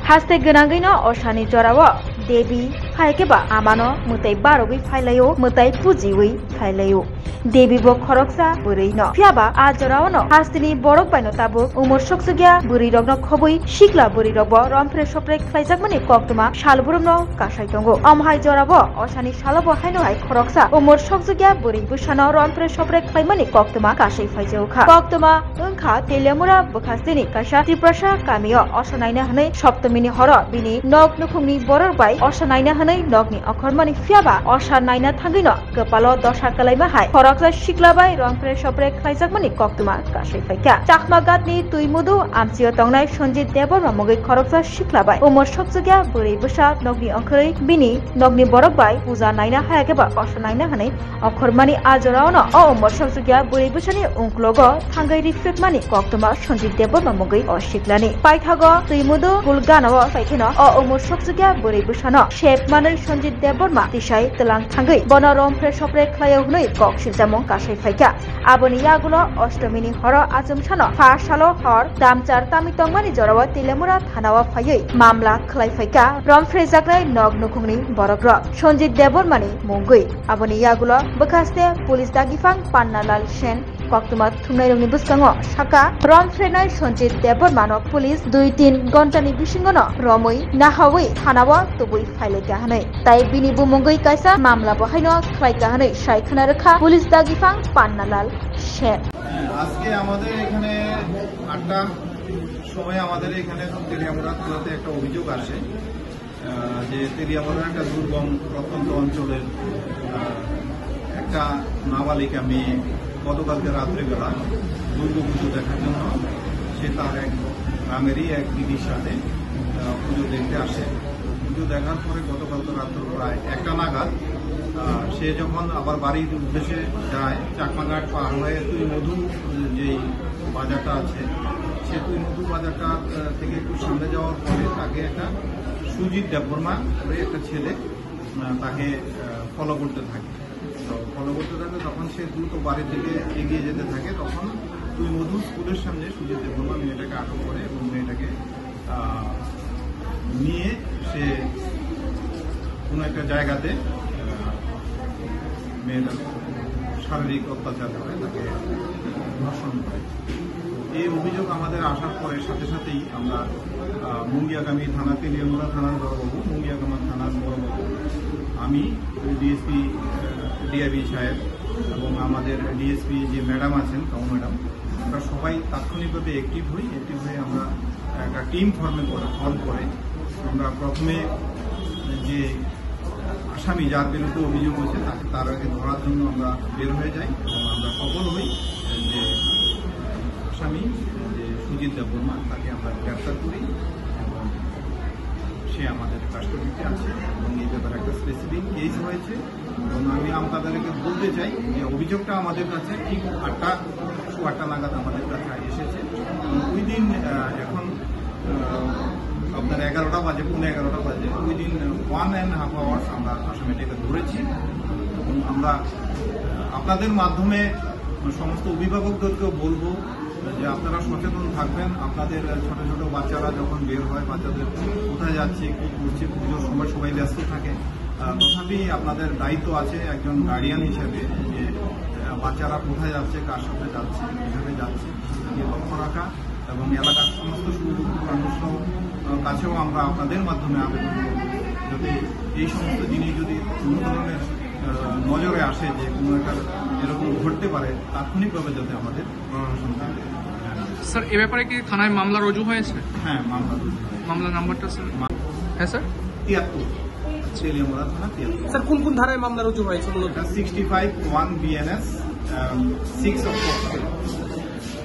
haste genangino osani jorawo debi haikeba amano mutai barogi phailayo mutai pujiwi phailayo debi bo khoroksa burei no phiaba a jorawo no hastini borok paino tabu umur soksugya buri rogno khobui shikla buri rogbo romfre soprek khlaijakmani koktuma salburum no kasai tongo amhai jorawo osani salobo haino hai khoroksa umur soksugya buri busano romfre soprek khlaimani koktuma kasai phaijauka koktuma ungkha telemura bukhastini kasha tiprasha kamio osanaina hanai সপ্তমিনি হর বিনি নগ নুখুংনি বরর by অসা Naina হাनै নগনি অখরমানি ফিয়াবা অসা Naina থাঙ্গিনো কপালো দশা কালাইমা high খরকজা শিকলাবাই রংপ্রে সপ্রে খাইজাকমানি কক্তমা কাশাই ফাইকা চাকমাগাতনি তুইমুদু আমচিও তংনাই সঞ্জিত দেববর্মা মগৈ খরকজা শিকলাবাই উমর সকজগিয়া বুড়ি বসা নগনি অখरै বিনি নগনি বরক by পূজা নাইনা হায়াকেবা অসা নাইনা হাनै অখরমানি আজরাওনো অ উমর সকজগিয়া বুড়ি বসানি উংক্লগ থাঙ্গাই রিফ্রেকমানি কক্তমা Sanjit Debbarma মগৈ অশিকলানি পাইথাগ তুইমুদু Gulganawa Faikino o umur sokjugya buri busano shep manai Sanjit Deborma tisai telang thangai bono rompre sopre khlayo hnoi kok siljamong kasai faika aboni yagulo ostomini horo ajumsano fa salo hor damchar tamitongmani jorawa tilemura thanawa phayoi mamla khlai faika rompre jaknai nog nukhungni borokro Sanjit Debormani mungui aboni yagulo bakaste police dagifang Pannalal Sen koktuma thumnai rongni buskango saka romfrenai Sanjit Debormano police 2-3 ঘন্টানি বিসিঙ্গনো রমই নাহাওই থানাওয়া তবুই ফাইলাইকা হাनै তাই বিনি বুমঙ্গই কাইসা মামলা বহাইনো খ্লাইকা হাनै সাইখানা রেখা police দাগিফাং Pannalal Sen আজকে আমাদের এখানে 8টা সময় আমাদের এখানে তেলিয়ামুড়া থানাতে একটা অভিযোগ আসে যে তেলিয়ামুড়ার একটা দুর্গম প্রত্যন্ত অঞ্চলের একটা নাবালিকা মেয়ে গতকালকে রাত্রেবেলা দুর্গাপুজো দেখার জন্য সে তার এক গ্রামেরই এক দিদির সাথে পুজো দেখতে আসে পুজো দেখার পরে গতকাল তো রাত্র প্রায় 1টা নাগাদ সে যখন আবার বাড়ির উদ্দেশ্যে যায় চাকমাঘাট পার হয়ে তুইমধু যেই বাজারটা আছে সে তুইমধু বাজারটা থেকে একটু সামনে যাওয়ার পরে তাকে একটা সুজিত দেববর্মা করে একটা ছেলে তাকে ফলো করতে থাকে তো ফলো করতে থাকে তখন সে দ্রুত বাড়ির দিকে এগিয়ে যেতে থাকে তখন তুইমধু স্কুলের সামনে সুজিত দেববর্মা মেয়েটাকে আটক করে এবং মেয়েটাকে নিয়ে সে কোনো একটা জায়গাতে মেয়েটার শারীরিক অত্যাচার করে তাকে ধর্ষণ করে এই অভিযোগ আমাদের আসার পরে সাথে সাথেই আমরা মুঙ্গিয়াগামী থানা তেলিয়ামুড়া থানার বড়বাবু মুঙ্গিয়াগামা থানার বড়বাবু আমি ডিএসপি ডিআইবি সাহেব এবং আমাদের ডিএসপি যে ম্যাডাম আছেন কাউ ম্যাডাম আমরা সবাই তাৎক্ষণিকভাবে অ্যাক্টিভ হয়ে আমরা একটা টিম ফর্ম করে আমরা প্রথমে যে আসামি যার বিরুদ্ধে অভিযোগ হয়েছে তার আগে ধরার জন্য আমরা বের হয়ে যাই এবং আমরা সফল হই যে আসামি যে সুজিত দেববর্মা তাকে আমরা গ্রেপ্তার করি এবং সে আমাদের কাস্টডিতে আছে এবং এই ব্যাপারে একটা স্পেসিফিক কেস হয়েছে এবং আমি আপনাদেরকে বলতে চাই যে অভিযোগটা আমাদের কাছে ঠিক 8টা নাগাদ আমাদের কাছে এসেছে ওই দিন এখন আপনার 11টা বাজে পৌনে 11টা বাজে ওই দিন 1.5 আওয়ার্স আমরা আসামিটাকে ধরেছি এবং আমরা আপনাদের মাধ্যমে সমস্ত অভিভাবকদেরকেও বলবো যে আপনারা সচেতন থাকবেন আপনাদের ছোট ছোট বাচ্চারা যখন বের হয় বাচ্চাদের কোথায় যাচ্ছে কি করছে পুজোর সময় সবাই ব্যস্ত থাকে তথাপি আপনাদের দায়িত্ব আছে একজন গার্ডিয়ান হিসেবে যে বাচ্চারা কোথায় যাচ্ছে কার সাথে যাচ্ছে কিভাবে যাচ্ছে সেদিকে লক্ষ্য রাখা এবং এলাকার সমস্ত মানুষের কাছেও আমরা আপনাদের মাধ্যমে আবেদন করব যাতে এই সমস্ত জিনিস যদি কোনো ধরনের নজরে আসে যে কোনো একটা এরকম ঘটতে পারে তাৎক্ষণিকভাবে যাতে আমাদের প্রশাসন থাকে। স্যার এ ব্যাপারে কি থানায় মামলা রুজু হয়েছে? হ্যাঁ মামলা রুজু। মামলা নাম্বারটা স্যার? হ্যাঁ স্যার 73 তেলিয়ামুড়া থানা 73। স্যার কোন কোন ধারায় মামলা রুজু হয়েছে? 65 1 BNS 6 of